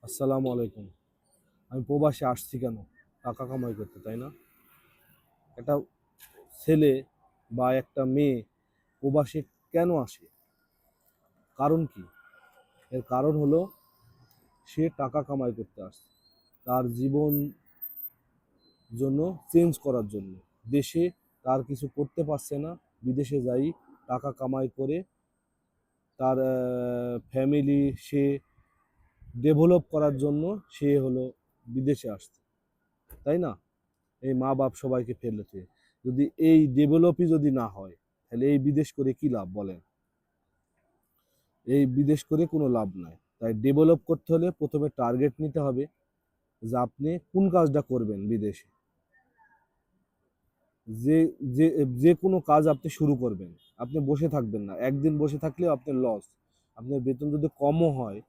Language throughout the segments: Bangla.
আসসালামু আলাইকুম। আমি প্রবাসে আসছি কেন? টাকা কামাই করতে, তাই না? একটা ছেলে বা একটা মেয়ে প্রবাসে কেন আসে? কারণ কি? এর কারণ হলো সে টাকা কামাই করতে আসছে। তার জীবন জন্য চেঞ্জ করার জন্য। দেশে তার কিছু করতে পারছে না, বিদেশে যাই টাকা কামাই করে তার ফ্যামিলি সে ডেভেলপ করার জন্য সে হলো বিদেশে আসছে, তাই না? এই মা বাপ সবাইকে ফেলেছে। যদি এই ডেভেলপই যদি না হয়, তাহলে এই বিদেশ করে কি লাভ বলেন? এই বিদেশ করে কোনো লাভ নাই। তাই ডেভেলপ করতে হলে প্রথমে টার্গেট নিতে হবে যে আপনি কোন কাজটা করবেন বিদেশে। যে যে যে কোনো কাজ আপনি শুরু করবেন, আপনি বসে থাকবেন না। একদিন বসে থাকলেও আপনার লস। আপনার বেতন যদি কমও হয়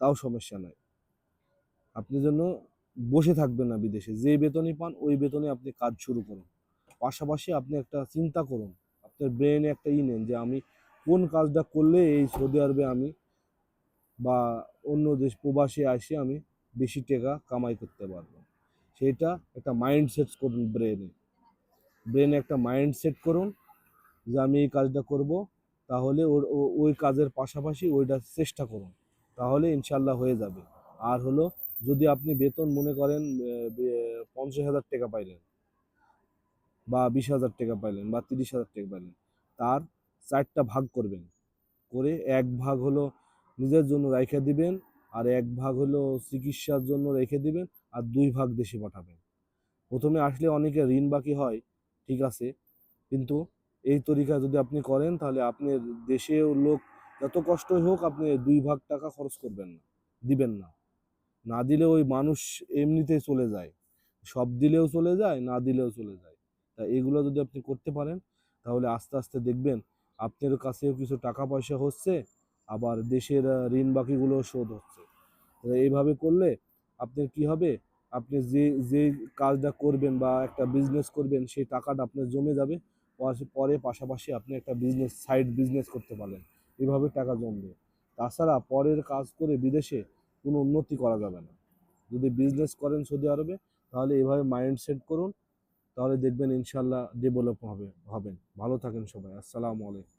তাও সমস্যা নাই। আপনি যেন বসে থাকবেন না বিদেশে, যে বেতনই পান ওই বেতনে আপনি কাজ শুরু করুন। পাশাপাশি আপনি একটা চিন্তা করুন, আপনার ব্রেনে একটা নেন যে আমি কোন কাজটা করলে এই সৌদি আরবে আমি বা অন্য দেশ প্রবাসে এসে আমি বেশি টাকা কামাই করতে পারবো। সেটা একটা মাইন্ড সেট করুন, ব্রেনে একটা মাইন্ড সেট করুন যে আমি এই কাজটা করব। তাহলে ওই কাজের পাশাপাশি ওইটা চেষ্টা করুন, তাহলে ইনশাল্লাহ হয়ে যাবে। আর হলো, যদি আপনি বেতন মনে করেন 50,000 টাকা পাইলেন বা 20,000 টাকা পাইলেন বা 30,000 টাকা পাইলেন, তার 4টা ভাগ করবেন। করে এক ভাগ হলো নিজের জন্য রেখে দিবেন, আর এক ভাগ হলো চিকিৎসার জন্য রেখে দিবেন, আর 2 ভাগ দেশে পাঠাবেন। প্রথমে আসলে অনেকে ঋণ বাকি হয়, ঠিক আছে, কিন্তু এই তরিকা যদি আপনি করেন তাহলে আপনি দেশেও লোক যত কষ্টই হোক আপনি 2 ভাগ টাকা খরচ করবেন না, দিবেন না। না দিলে ওই মানুষ এমনিতেই চলে যায়। সব দিলেও চলে যায়, না দিলেও চলে যায়। তা এগুলো যদি আপনি করতে পারেন তাহলে আস্তে আস্তে দেখবেন আপনার কাছেও কিছু টাকা পয়সা হচ্ছে, আবার দেশের ঋণ বাকিগুলো শোধ হচ্ছে। এইভাবে করলে আপনার কি হবে, আপনি যে যে কাজটা করবেন বা একটা বিজনেস করবেন সেই টাকাটা আপনার জমে যাবে। পরে পাশাপাশি আপনি একটা বিজনেস, সাইড বিজনেস করতে পারলেন, এভাবে টাকা জমবে। তাছাড়া পরের কাজ করে বিদেশে কোনো উন্নতি করা যাবে না। যদি বিজনেস করেন সৌদি আরবে, তাহলে এভাবে মাইন্ড সেট করুন, তাহলে দেখবেন ইনশাল্লাহ ডেভেলপ হবেন। ভালো থাকেন সবাই। আসসালামু আলাইকুম।